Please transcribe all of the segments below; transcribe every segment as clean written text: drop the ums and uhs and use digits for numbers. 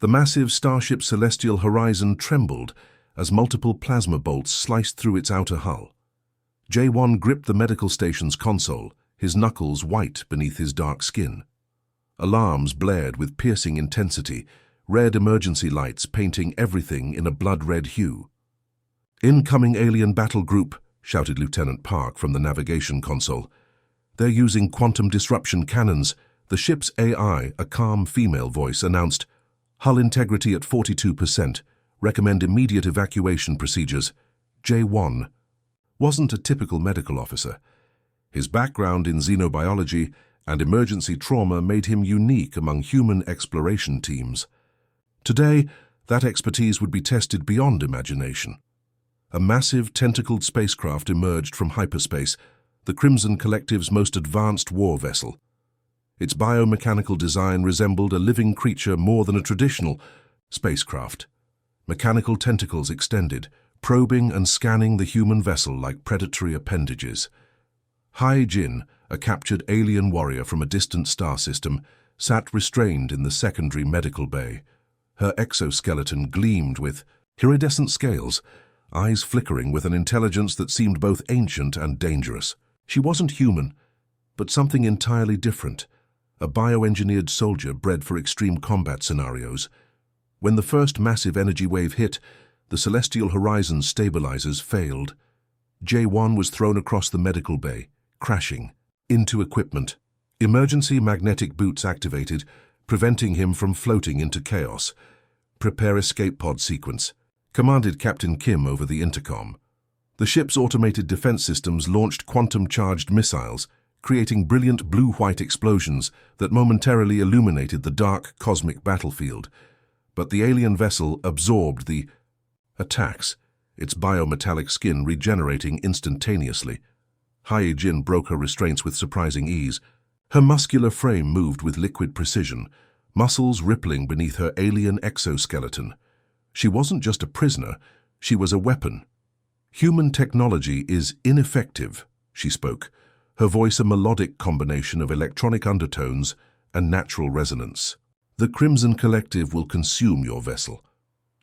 The massive starship celestial horizon trembled as multiple plasma bolts sliced through its outer hull. J1 gripped the medical station's console, his knuckles white beneath his dark skin. Alarms blared with piercing intensity, red emergency lights painting everything in a blood-red hue. "Incoming alien battle group," shouted Lieutenant Park from the navigation console. "They're using quantum disruption cannons." The ship's AI, a calm female voice, announced, "Hull integrity at 42%. Recommend immediate evacuation procedures." J1 wasn't a typical medical officer. His background in xenobiology and emergency trauma made him unique among human exploration teams. Today, that expertise would be tested beyond imagination. A massive, tentacled spacecraft emerged from hyperspace, the Crimson Collective's most advanced war vessel. Its biomechanical design resembled a living creature more than a traditional spacecraft. Mechanical tentacles extended, probing and scanning the human vessel like predatory appendages. Hai Jin, a captured alien warrior from a distant star system, sat restrained in the secondary medical bay. Her exoskeleton gleamed with iridescent scales, eyes flickering with an intelligence that seemed both ancient and dangerous. She wasn't human, but something entirely different, a bioengineered soldier bred for extreme combat scenarios. When the first massive energy wave hit, the celestial horizon stabilizers failed. J1 was thrown across the medical bay, crashing into equipment. Emergency magnetic boots activated, preventing him from floating into chaos. "Prepare escape pod sequence," commanded Captain Kim over the intercom. The ship's automated defense systems launched quantum-charged missiles, creating brilliant blue-white explosions that momentarily illuminated the dark cosmic battlefield. But the alien vessel absorbed the attacks, its biometallic skin regenerating instantaneously. Hai Jin broke her restraints with surprising ease. Her muscular frame moved with liquid precision, muscles rippling beneath her alien exoskeleton. She wasn't just a prisoner, she was a weapon. "Human technology is ineffective," she spoke, her voice a melodic combination of electronic undertones and natural resonance. "The Crimson Collective will consume your vessel."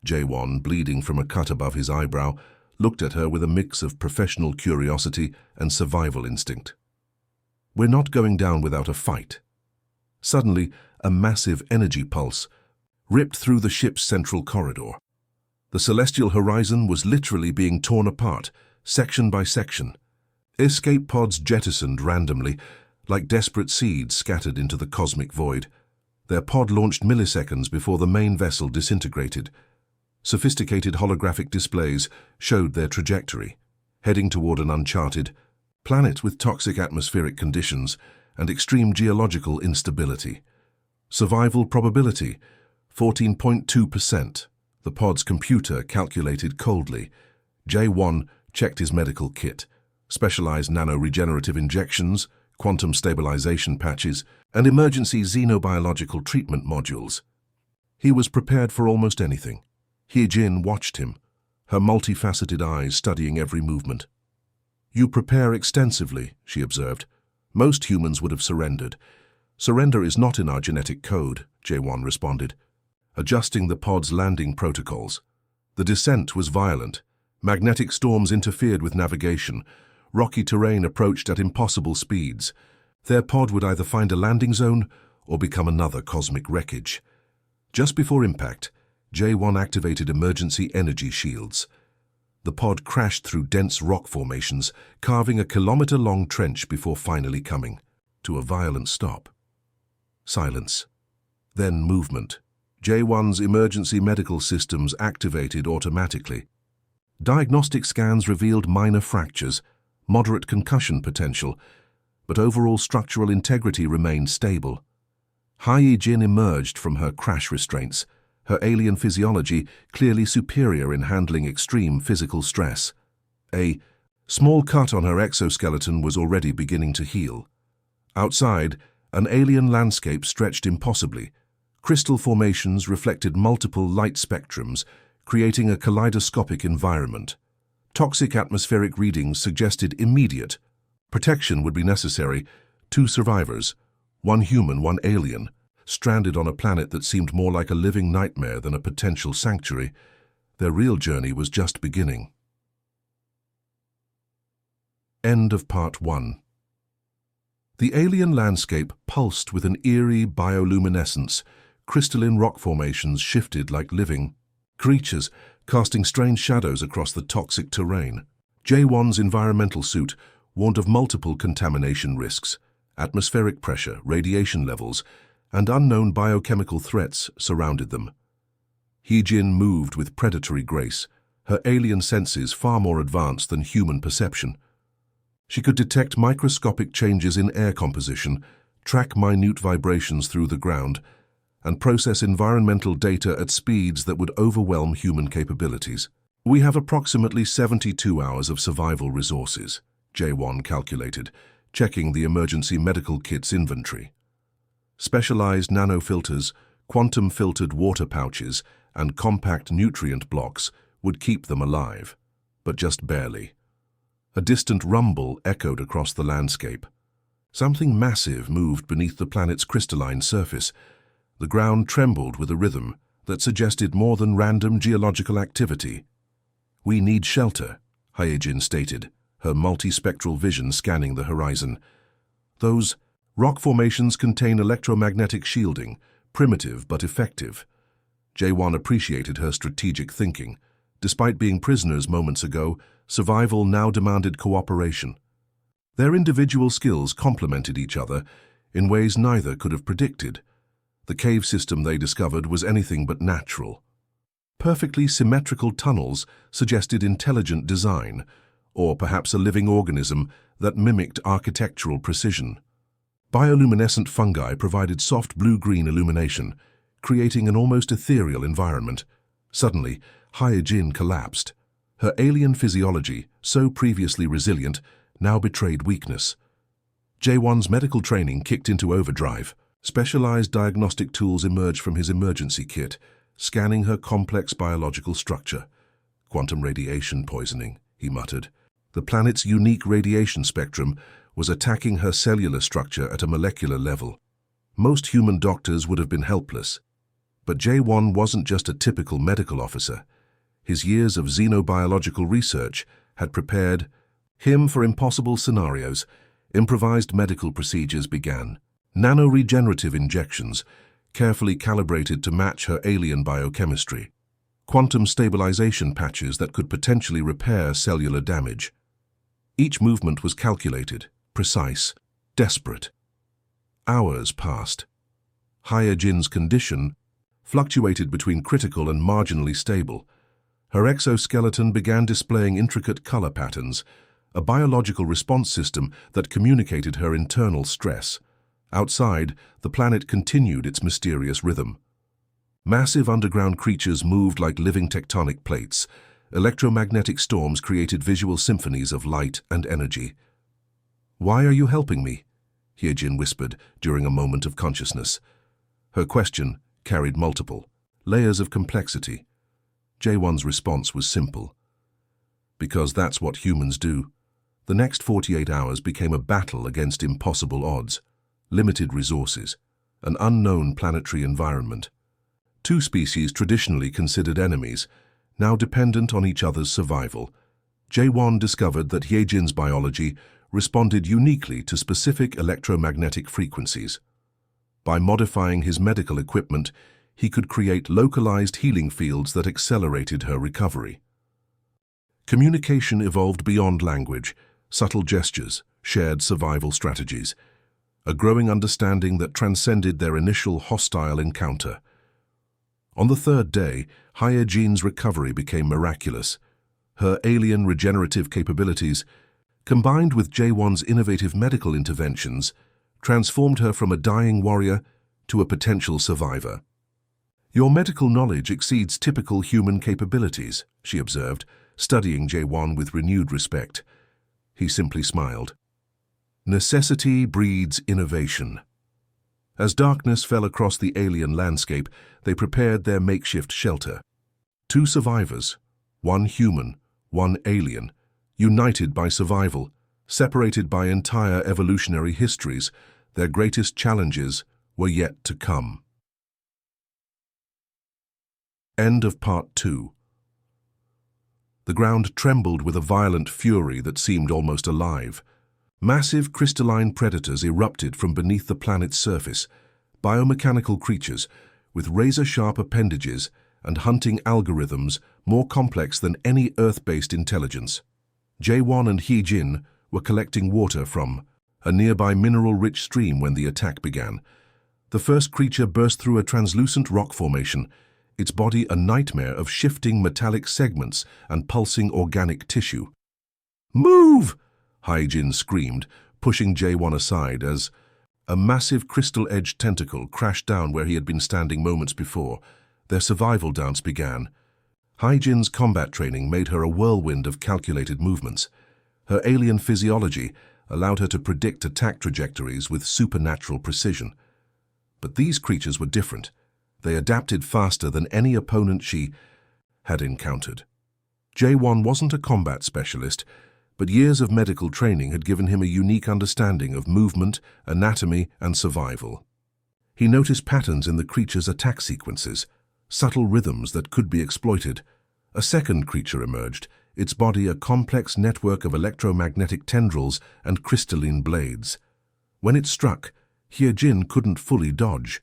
J1, bleeding from a cut above his eyebrow, looked at her with a mix of professional curiosity and survival instinct. "We're not going down without a fight." Suddenly, a massive energy pulse ripped through the ship's central corridor. The celestial horizon was literally being torn apart, section by section. Escape pods jettisoned randomly, like desperate seeds scattered into the cosmic void. Their pod launched milliseconds before the main vessel disintegrated. Sophisticated holographic displays showed their trajectory, heading toward an uncharted planet with toxic atmospheric conditions and extreme geological instability. Survival probability, 14.2%. The pod's computer calculated coldly. J1 checked his medical kit, specialized nano-regenerative injections, quantum stabilization patches, and emergency xenobiological treatment modules. He was prepared for almost anything. Jin watched him, her multifaceted eyes studying every movement. "You prepare extensively," she observed. "Most humans would have surrendered." "Surrender is not in our genetic code," J1 responded, adjusting the pod's landing protocols. The descent was violent. Magnetic storms interfered with navigation. Rocky terrain approached at impossible speeds. Their pod would either find a landing zone or become another cosmic wreckage. Just before impact, J1 activated emergency energy shields. The pod crashed through dense rock formations, carving a kilometer-long trench before finally coming to a violent stop. Silence. Then movement. J1's emergency medical systems activated automatically. Diagnostic scans revealed minor fractures, moderate concussion potential, but overall structural integrity remained stable. Hai Jin emerged from her crash restraints, her alien physiology clearly superior in handling extreme physical stress. A small cut on her exoskeleton was already beginning to heal. Outside, an alien landscape stretched impossibly. Crystal formations reflected multiple light spectrums, creating a kaleidoscopic environment. Toxic atmospheric readings suggested immediate protection would be necessary. 2 survivors, 1 human, 1 alien. stranded on a planet that seemed more like a living nightmare than a potential sanctuary. Their real journey was just beginning. End of Part 1. The alien landscape pulsed with an eerie bioluminescence. Crystalline rock formations shifted like living creatures, casting strange shadows across the toxic terrain. J1's environmental suit warned of multiple contamination risks. Atmospheric pressure, radiation levels, and unknown biochemical threats surrounded them. Hee-Jin moved with predatory grace, her alien senses far more advanced than human perception. She could detect microscopic changes in air composition, track minute vibrations through the ground, and process environmental data at speeds that would overwhelm human capabilities. "We have approximately 72 hours of survival resources," J1 calculated, checking the emergency medical kit's inventory. Specialized nanofilters, quantum-filtered water pouches, and compact nutrient blocks would keep them alive, but just barely. A distant rumble echoed across the landscape. Something massive moved beneath the planet's crystalline surface. The ground trembled with a rhythm that suggested more than random geological activity. "We need shelter," Hee-Jin stated, her multispectral vision scanning the horizon. "Those rock formations contain electromagnetic shielding, primitive but effective." J1 appreciated her strategic thinking. Despite being prisoners moments ago, survival now demanded cooperation. Their individual skills complemented each other in ways neither could have predicted. The cave system they discovered was anything but natural. Perfectly symmetrical tunnels suggested intelligent design, or perhaps a living organism that mimicked architectural precision. Bioluminescent fungi provided soft blue-green illumination, creating an almost ethereal environment. Suddenly, Hee-Jin collapsed. Her alien physiology, so previously resilient, now betrayed weakness. J1's medical training kicked into overdrive. Specialized diagnostic tools emerged from his emergency kit, scanning her complex biological structure. "Quantum radiation poisoning," he muttered. The planet's unique radiation spectrum was attacking her cellular structure at a molecular level. Most human doctors would have been helpless. But J1 wasn't just a typical medical officer. His years of xenobiological research had prepared him for impossible scenarios. Improvised medical procedures began. Nano-regenerative injections, carefully calibrated to match her alien biochemistry. Quantum stabilization patches that could potentially repair cellular damage. Each movement was calculated, precise, desperate. Hours passed. Hee-Jin's condition fluctuated between critical and marginally stable. Her exoskeleton began displaying intricate color patterns, a biological response system that communicated her internal stress. Outside, the planet continued its mysterious rhythm. Massive underground creatures moved like living tectonic plates. Electromagnetic storms created visual symphonies of light and energy. "Why are you helping me?" Hee-Jin whispered during a moment of consciousness. Her question carried multiple layers of complexity. J1's response was simple. "Because that's what humans do." The next 48 hours became a battle against impossible odds. Limited resources, an unknown planetary environment. Two species traditionally considered enemies, now dependent on each other's survival. J1 discovered that Hee-Jin's biology responded uniquely to specific electromagnetic frequencies. By modifying his medical equipment, he could create localized healing fields that accelerated her recovery. Communication evolved beyond language, subtle gestures, shared survival strategies, a growing understanding that transcended their initial hostile encounter. On the third day, Hee-Jin's recovery became miraculous. Her alien regenerative capabilities, combined with J1's innovative medical interventions, transformed her from a dying warrior to a potential survivor. "Your medical knowledge exceeds typical human capabilities," she observed, studying J1 with renewed respect. He simply smiled. Necessity breeds innovation. As darkness fell across the alien landscape, they prepared their makeshift shelter. Two survivors, one human, one alien, united by survival, separated by entire evolutionary histories, their greatest challenges were yet to come. End of Part 2. The ground trembled with a violent fury that seemed almost alive. Massive crystalline predators erupted from beneath the planet's surface, biomechanical creatures with razor-sharp appendages and hunting algorithms more complex than any Earth-based intelligence. J1 and He-Jin were collecting water from a nearby mineral-rich stream when the attack began. The first creature burst through a translucent rock formation, its body a nightmare of shifting metallic segments and pulsing organic tissue. "Move!" He-Jin screamed, pushing J1 aside as a massive crystal-edged tentacle crashed down where he had been standing moments before. Their survival dance began. He-Jin's combat training made her a whirlwind of calculated movements. Her alien physiology allowed her to predict attack trajectories with supernatural precision. But these creatures were different. They adapted faster than any opponent she had encountered. J1 wasn't a combat specialist, but years of medical training had given him a unique understanding of movement, anatomy, and survival. He noticed patterns in the creature's attack sequences, subtle rhythms that could be exploited. A second creature emerged, its body a complex network of electromagnetic tendrils and crystalline blades. When it struck, He-Jin couldn't fully dodge.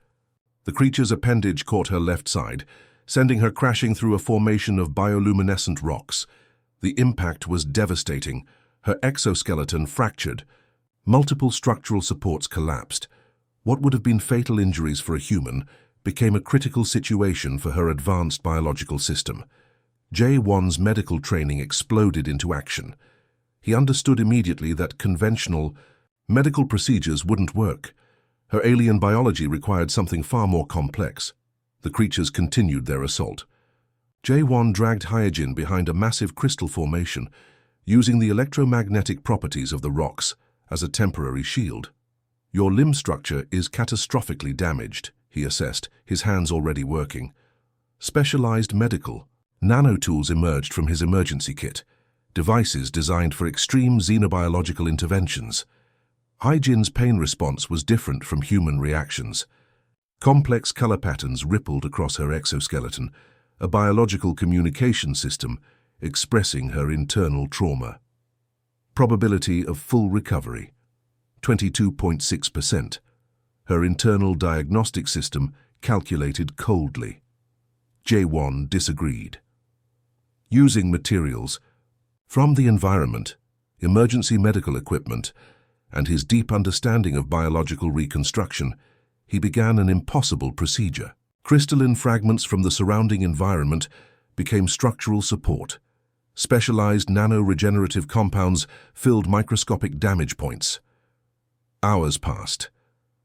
The creature's appendage caught her left side, sending her crashing through a formation of bioluminescent rocks. The impact was devastating. Her exoskeleton fractured. Multiple structural supports collapsed. What would have been fatal injuries for a human became a critical situation for her advanced biological system. J1's medical training exploded into action. He understood immediately that conventional medical procedures wouldn't work. Her alien biology required something far more complex. The creatures continued their assault. J1 dragged He-Jin behind a massive crystal formation, using the electromagnetic properties of the rocks as a temporary shield. "Your limb structure is catastrophically damaged," he assessed, his hands already working. Specialized medical nanotools emerged from his emergency kit, devices designed for extreme xenobiological interventions. He-Jin's pain response was different from human reactions. Complex color patterns rippled across her exoskeleton, a biological communication system expressing her internal trauma. Probability of full recovery, 22.6%. Her internal diagnostic system calculated coldly. J1 disagreed. Using materials from the environment, emergency medical equipment, and his deep understanding of biological reconstruction, he began an impossible procedure. Crystalline fragments from the surrounding environment became structural support. Specialized nano-regenerative compounds filled microscopic damage points. Hours passed.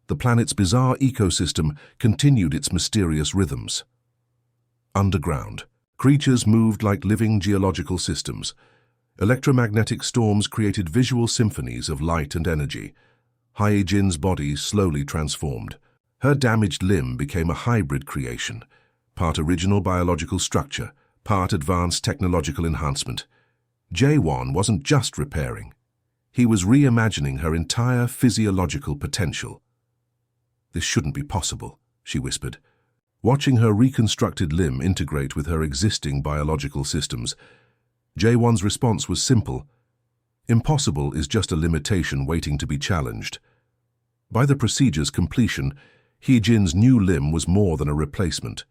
The planet's bizarre ecosystem continued its mysterious rhythms. Underground, creatures moved like living geological systems. Electromagnetic storms created visual symphonies of light and energy. He-Jin's body slowly transformed. Her damaged limb became a hybrid creation, part original biological structure, part advanced technological enhancement. J1 wasn't just repairing. He was reimagining her entire physiological potential. "This shouldn't be possible," she whispered. Watching her reconstructed limb integrate with her existing biological systems, J1's response was simple. Impossible is just a limitation waiting to be challenged. By the procedure's completion, He-Jin's new limb was more than a replacement.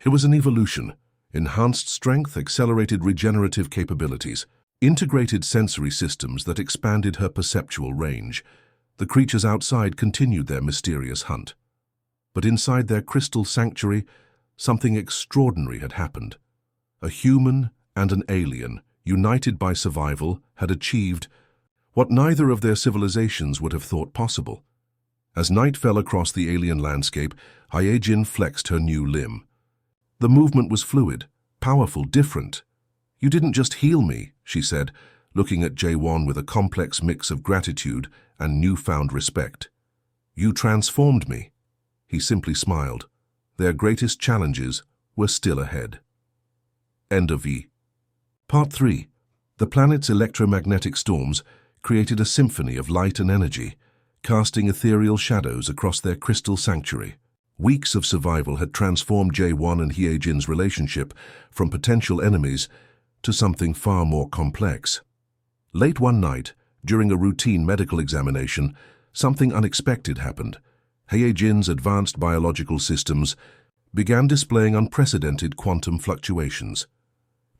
It was an evolution, enhanced strength, accelerated regenerative capabilities, integrated sensory systems that expanded her perceptual range. The creatures outside continued their mysterious hunt. But inside their crystal sanctuary, something extraordinary had happened. A human and an alien, united by survival, had achieved what neither of their civilizations would have thought possible. As night fell across the alien landscape, He-Jin flexed her new limb. The movement was fluid, powerful, different. "You didn't just heal me," she said, looking at J1 with a complex mix of gratitude and newfound respect. "You transformed me." He simply smiled. Their greatest challenges were still ahead. End of Part 3. The planet's electromagnetic storms created a symphony of light and energy, casting ethereal shadows across their crystal sanctuary. Weeks of survival had transformed Jae-won and Hye-jin's relationship from potential enemies to something far more complex. Late one night, during a routine medical examination, something unexpected happened. Hye-jin's advanced biological systems began displaying unprecedented quantum fluctuations.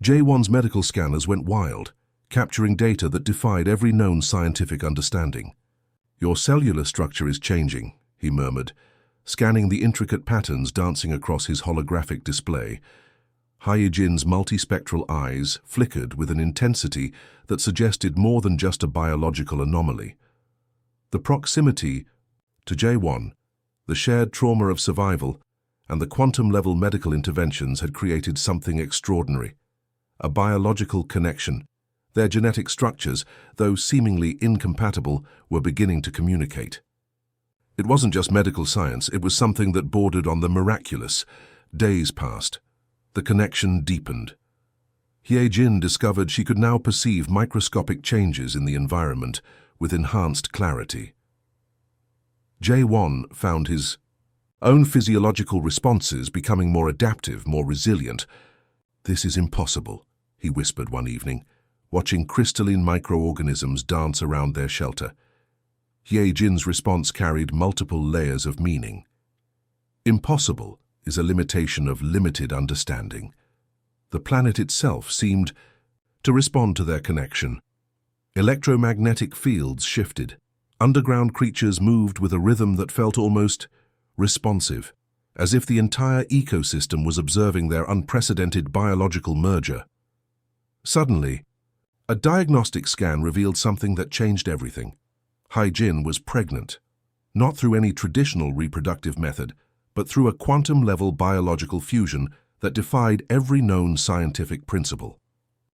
Jae-won's medical scanners went wild, capturing data that defied every known scientific understanding. "Your cellular structure is changing," he murmured, scanning the intricate patterns dancing across his holographic display. Hye-jin's multispectral eyes flickered with an intensity that suggested more than just a biological anomaly. The proximity to Jae-won, the shared trauma of survival, and the quantum-level medical interventions had created something extraordinary. A biological connection. Their genetic structures, though seemingly incompatible, were beginning to communicate. It wasn't just medical science, it was something that bordered on the miraculous. Days passed. The connection deepened. Hye-jin discovered she could now perceive microscopic changes in the environment with enhanced clarity. Jae-won found his own physiological responses becoming more adaptive, more resilient. "This is impossible," he whispered one evening, watching crystalline microorganisms dance around their shelter. Hye-jin's response carried multiple layers of meaning. Impossible is a limitation of limited understanding. The planet itself seemed to respond to their connection. Electromagnetic fields shifted. Underground creatures moved with a rhythm that felt almost responsive, as if the entire ecosystem was observing their unprecedented biological merger. Suddenly, a diagnostic scan revealed something that changed everything. Hye-jin was pregnant, not through any traditional reproductive method, but through a quantum-level biological fusion that defied every known scientific principle.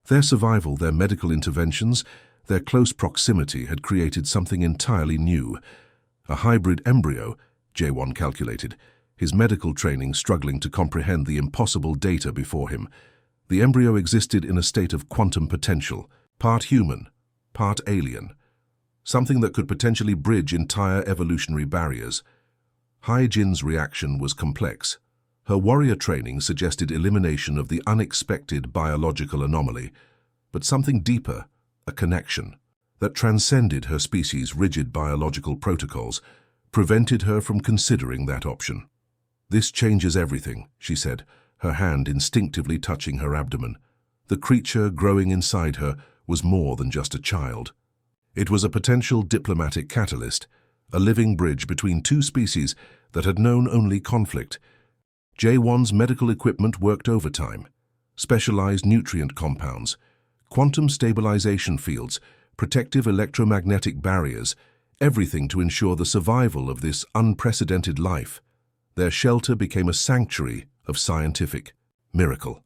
Their survival, their medical interventions, their close proximity had created something entirely new. A hybrid embryo, Jae-won calculated, his medical training struggling to comprehend the impossible data before him. The embryo existed in a state of quantum potential, part human, part alien, something that could potentially bridge entire evolutionary barriers. Hye-jin's reaction was complex. Her warrior training suggested elimination of the unexpected biological anomaly, but something deeper, a connection, that transcended her species' rigid biological protocols, prevented her from considering that option. "This changes everything," she said, her hand instinctively touching her abdomen. The creature growing inside her was more than just a child. It was a potential diplomatic catalyst, a living bridge between two species that had known only conflict. Jae-won's medical equipment worked overtime. Specialized nutrient compounds, quantum stabilization fields, protective electromagnetic barriers, everything to ensure the survival of this unprecedented life. Their shelter became a sanctuary of scientific miracle.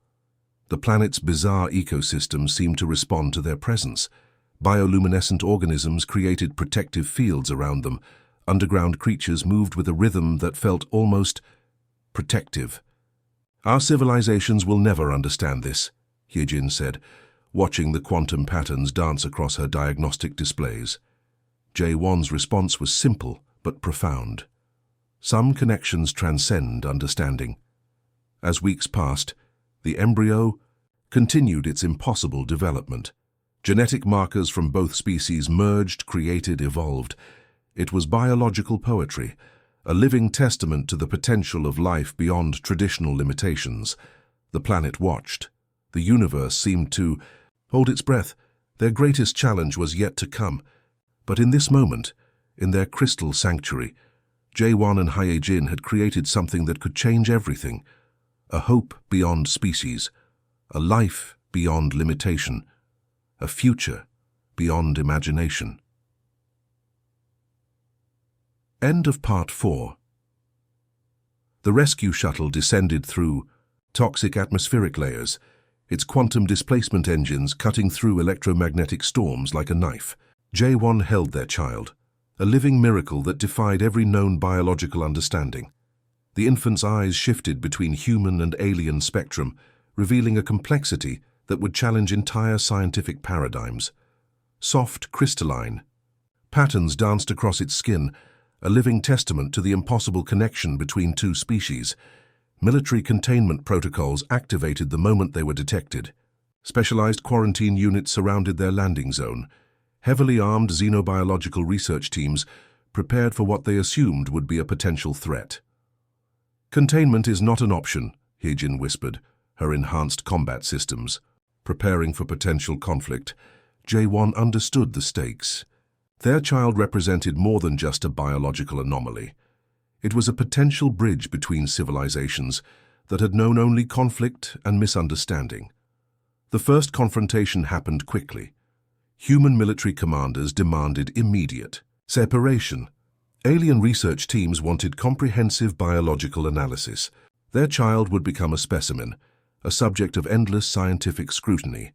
The planet's bizarre ecosystem seemed to respond to their presence. Bioluminescent organisms created protective fields around them. Underground creatures moved with a rhythm that felt almost protective. "Our civilizations will never understand this," Hye-jin said, watching the quantum patterns dance across her diagnostic displays. Jae-won's response was simple but profound. Some connections transcend understanding. As weeks passed, the embryo continued its impossible development. Genetic markers from both species merged, created, evolved. It was biological poetry, a living testament to the potential of life beyond traditional limitations. The planet watched. The universe seemed to hold its breath. Their greatest challenge was yet to come. But in this moment, in their crystal sanctuary, Jae-won and Hye-jin had created something that could change everything. A hope beyond species, a life beyond limitation, a future beyond imagination. End of Part 4. The rescue shuttle descended through toxic atmospheric layers, its quantum displacement engines cutting through electromagnetic storms like a knife. Jae-won held their child, a living miracle that defied every known biological understanding. The infant's eyes shifted between human and alien spectrum, revealing a complexity that would challenge entire scientific paradigms. Soft, crystalline, Patterns danced across its skin, a living testament to the impossible connection between two species. Military containment protocols activated the moment they were detected. Specialized quarantine units surrounded their landing zone. Heavily armed xenobiological research teams prepared for what they assumed would be a potential threat. "Containment is not an option," He-Jin whispered, her enhanced combat systems. Preparing for potential conflict, J1 understood the stakes. Their child represented more than just a biological anomaly. It was a potential bridge between civilizations that had known only conflict and misunderstanding. The first confrontation happened quickly. Human military commanders demanded immediate separation. Alien research teams wanted comprehensive biological analysis. Their child would become a specimen, a subject of endless scientific scrutiny.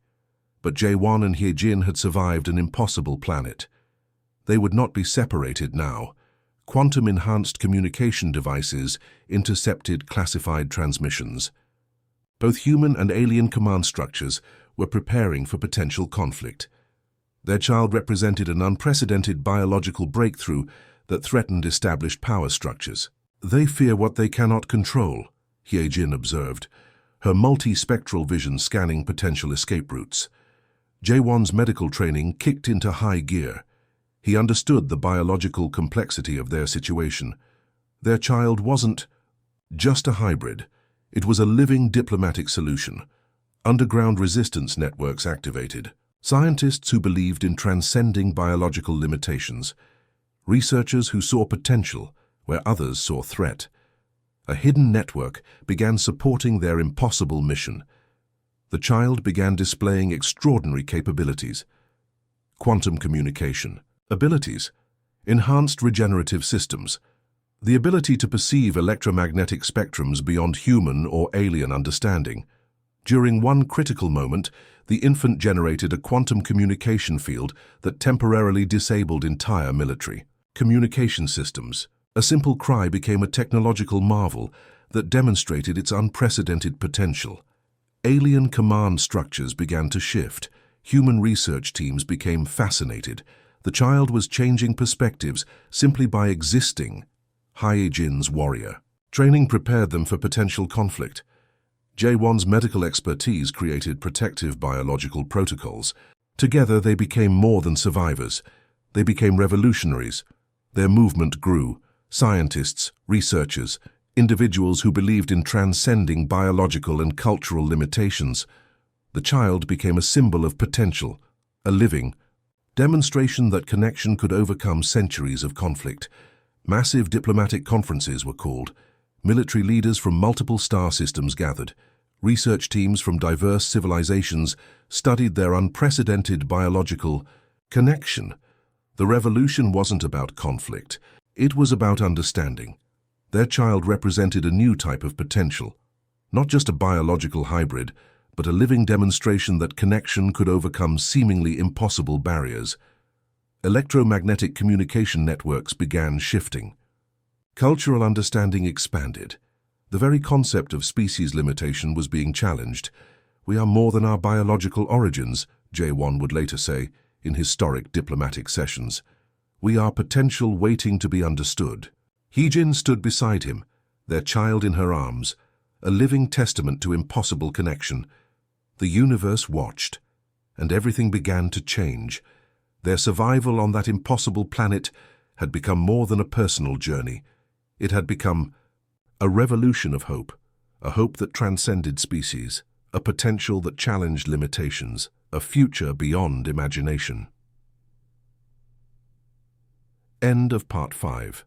But J1 and He-Jin had survived an impossible planet. They would not be separated now. Quantum-enhanced communication devices intercepted classified transmissions. Both human and alien command structures were preparing for potential conflict. Their child represented an unprecedented biological breakthrough that threatened established power structures. "They fear what they cannot control," He-Jin observed, her multi-spectral vision scanning potential escape routes. J1's medical training kicked into high gear. He understood the biological complexity of their situation. Their child wasn't just a hybrid. It was a living diplomatic solution. Underground resistance networks activated. Scientists who believed in transcending biological limitations. Researchers who saw potential where others saw threat. A hidden network began supporting their impossible mission. The child began displaying extraordinary capabilities. Quantum communication. Abilities. Enhanced regenerative systems. The ability to perceive electromagnetic spectrums beyond human or alien understanding. During one critical moment, the infant generated a quantum communication field that temporarily disabled entire military communication systems. A simple cry became a technological marvel that demonstrated its unprecedented potential. Alien command structures began to shift. Human research teams became fascinated. The child was changing perspectives simply by existing. He-Jin's warrior. Training prepared them for potential conflict. J1's medical expertise created protective biological protocols. Together they became more than survivors. They became revolutionaries. Their movement grew. Scientists, researchers, individuals who believed in transcending biological and cultural limitations. The child became a symbol of potential, a living demonstration that connection could overcome centuries of conflict. Massive diplomatic conferences were called. Military leaders from multiple star systems gathered. Research teams from diverse civilizations studied their unprecedented biological connection. The revolution wasn't about conflict. It was about understanding. Their child represented a new type of potential. Not just a biological hybrid, but a living demonstration that connection could overcome seemingly impossible barriers. Electromagnetic communication networks began shifting. Cultural understanding expanded. The very concept of species limitation was being challenged. "We are more than our biological origins," J1 would later say in historic diplomatic sessions. "We are potential waiting to be understood." He-Jin stood beside him, their child in her arms, a living testament to impossible connection. The universe watched, and everything began to change. Their survival on that impossible planet had become more than a personal journey. It had become a revolution of hope, a hope that transcended species, a potential that challenged limitations, a future beyond imagination. End of Part 5.